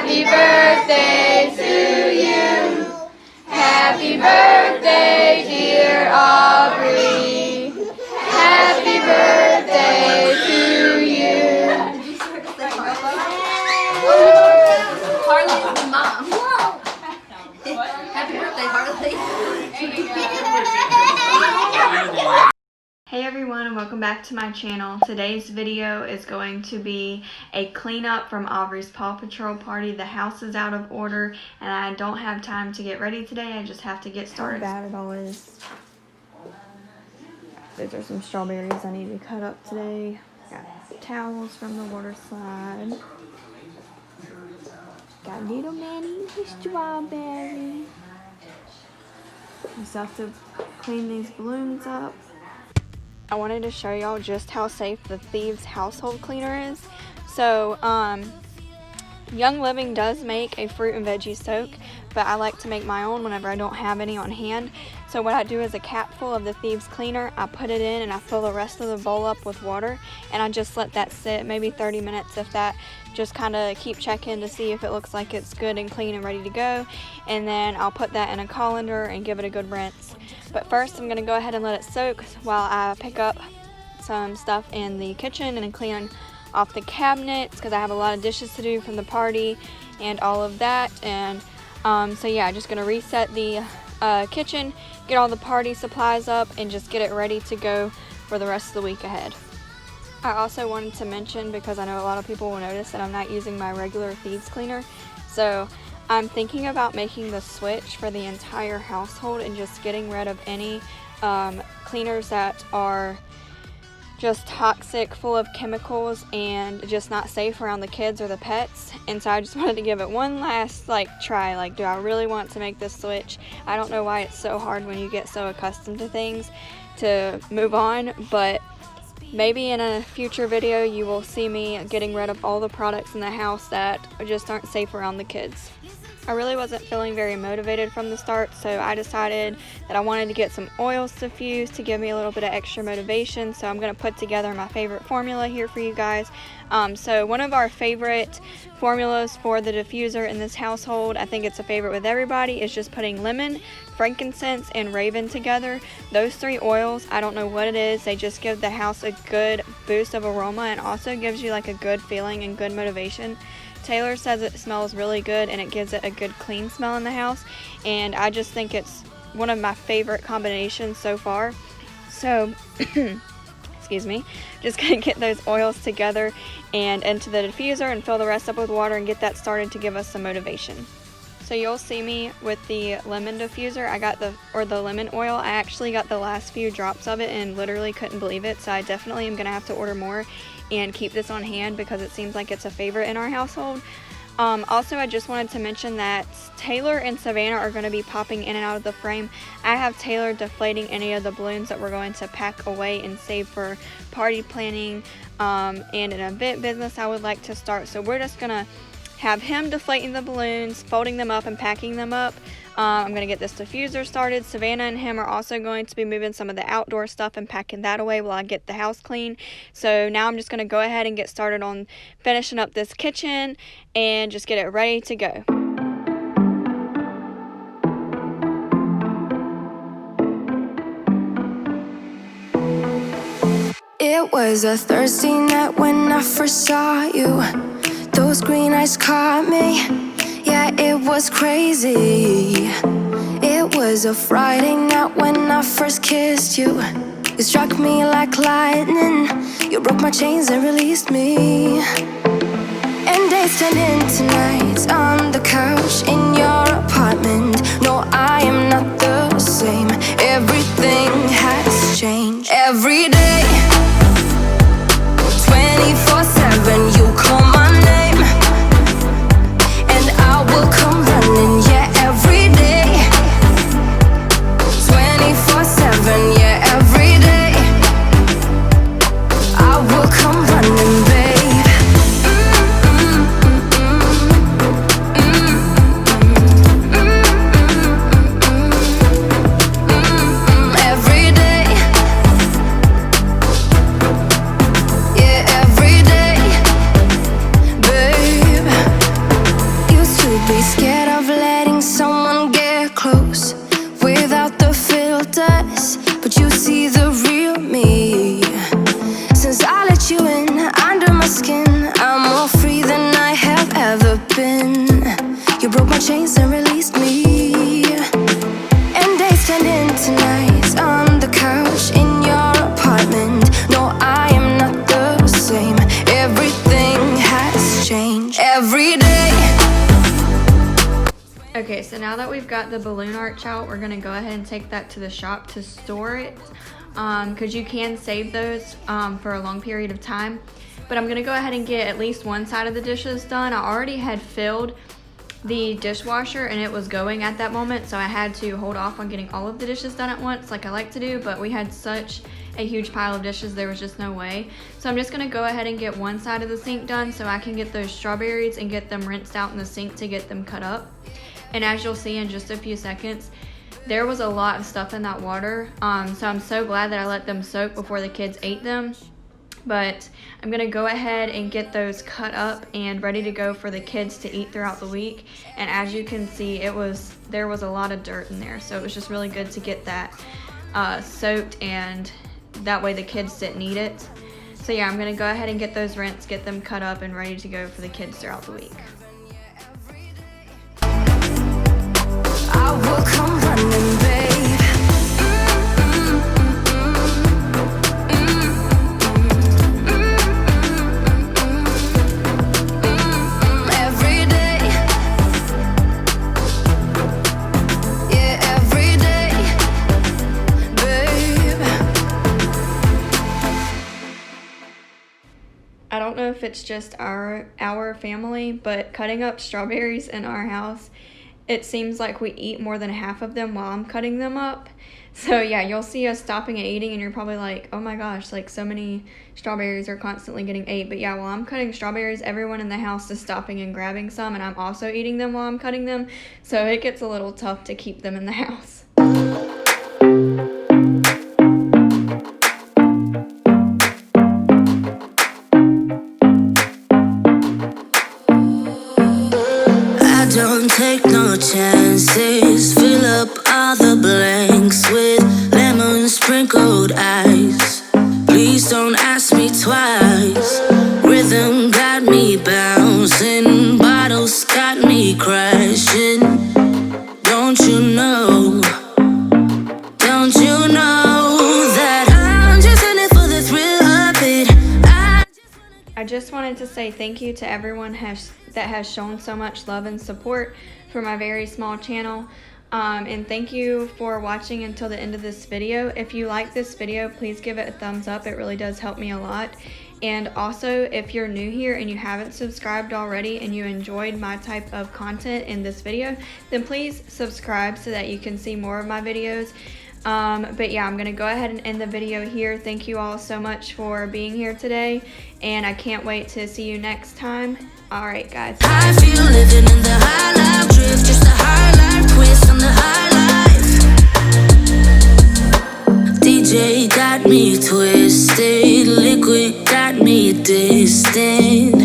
Happy birthday to you. Happy birthday, dear Aubrey. Happy birthday to you. Harley's the mom. Happy birthday, Harley. Hey everyone, and welcome back to my channel. Today's video is going to be a cleanup from Aubrey's Paw Patrol party. The house is out of order and I don't have time to get ready today. I just have to get started. How bad it all is. Those are some strawberries I need to cut up today. Got towels from the water slide. Got little Manny, the strawberry. Just have to clean these balloons up. I wanted to show y'all just how safe the Thieves household cleaner is. So, Young Living does make a fruit and veggie soak, but I like to make my own whenever I don't have any on hand. So what I do is a cap full of the Thieves cleaner, I put it in and I fill the rest of the bowl up with water, and I just let that sit maybe 30 minutes if that, just kind of keep checking to see if it looks like it's good and clean and ready to go, and then I'll put that in a colander and give it a good rinse. But first I'm going to go ahead and let it soak while I pick up some stuff in the kitchen and clean off the cabinets because I have a lot of dishes to do from the party and all of that. And so yeah, I'm just going to reset the kitchen, get all the party supplies up, and just get it ready to go for the rest of the week ahead. I also wanted to mention, because I know a lot of people will notice that I'm not using my regular Thieves cleaner, so I'm thinking about making the switch for the entire household and just getting rid of any cleaners that are just toxic, full of chemicals, and just not safe around the kids or the pets. And so I just wanted to give it one last try. Do I really want to make this switch? I don't know why it's so hard when you get so accustomed to things to move on, but maybe in a future video you will see me getting rid of all the products in the house that just aren't safe around the kids. I really wasn't feeling very motivated from the start, so I decided that I wanted to get some oils to fuse to give me a little bit of extra motivation. So I'm going to put together my favorite formula here for you guys. So one of our favorite formulas for the diffuser in this household, I think it's a favorite with everybody, is just putting lemon, frankincense, and raven together. Those three oils, I don't know what it is, they just give the house a good boost of aroma and also gives you a good feeling and good motivation. Taylor says it smells really good and it gives it a good clean smell in the house, and I just think it's one of my favorite combinations so far. So excuse me, just gonna get those oils together and into the diffuser and fill the rest up with water and get that started to give us some motivation. So you'll see me with the lemon diffuser. I got the lemon oil. I actually got the last few drops of it and literally couldn't believe it, so I definitely am gonna have to order more and keep this on hand because it seems like it's a favorite in our household. Also, I just wanted to mention that Taylor and Savannah are going to be popping in and out of the frame. I have Taylor deflating any of the balloons that we're going to pack away and save for party planning and an event business I would like to start. So we're just going to have him deflating the balloons, folding them up, and packing them up. I'm going to get this diffuser started. Savannah and him are also going to be moving some of the outdoor stuff and packing that away while I get the house clean. So now I'm just going to go ahead and get started on finishing up this kitchen and just get it ready to go. It was a Thursday night when I first saw you. Those green eyes caught me. Yeah, it was crazy. It was a Friday night when I first kissed you. You struck me like lightning. You broke my chains and released me. And days turned into nights on the couch in your apartment. No, I am not the same. Everything has changed. Every day, 24/7, you call my name, and I will come running. Yeah, every day, 24/7. Yeah, every day, I will come running, babe. change every day. Okay, so now that we've got the balloon arch out, we're gonna go ahead and take that to the shop to store it, because you can save those for a long period of time. But I'm gonna go ahead and get at least one side of the dishes done. I already had filled the dishwasher and it was going at that moment, so I had to hold off on getting all of the dishes done at once like I like to do, but we had such a huge pile of dishes, there was just no way. So I'm just gonna go ahead and get one side of the sink done so I can get those strawberries and get them rinsed out in the sink to get them cut up. And as you'll see in just a few seconds, there was a lot of stuff in that water, so I'm so glad that I let them soak before the kids ate them. But I'm gonna go ahead and get those cut up and ready to go for the kids to eat throughout the week. And as you can see, there was a lot of dirt in there, so it was just really good to get that soaked, and that way the kids didn't eat it. So yeah, I'm gonna go ahead and get those rinsed, get them cut up and ready to go for the kids throughout the week. I will come running, babe. Every day. Yeah, every day, babe. I don't know if it's just our family, but cutting up strawberries in our house, it seems like we eat more than half of them while I'm cutting them up. So yeah, you'll see us stopping and eating and you're probably like, oh my gosh, like so many strawberries are constantly getting ate. But yeah, while I'm cutting strawberries, everyone in the house is stopping and grabbing some, and I'm also eating them while I'm cutting them. So it gets a little tough to keep them in the house. Don't take no chances. Fill up all the blanks with lemon sprinkled ice. Please don't ask me twice. Rhythm got me bouncing, bottles got me crashing. Don't you know? Don't you know that I'm just in it for the thrill of it? I just wanted to say thank you to everyone that has shown so much love and support for my very small channel. And thank you for watching until the end of this video. If you like this video, please give it a thumbs up. It really does help me a lot. And also, if you're new here and you haven't subscribed already and you enjoyed my type of content in this video, then please subscribe so that you can see more of my videos. But yeah, I'm gonna go ahead and end the video here. Thank you all so much for being here today, and I can't wait to see you next time. All right, guys. I feel living in the high life drift, just a high life twist on the high life. DJ got me twisted, liquid got me distant.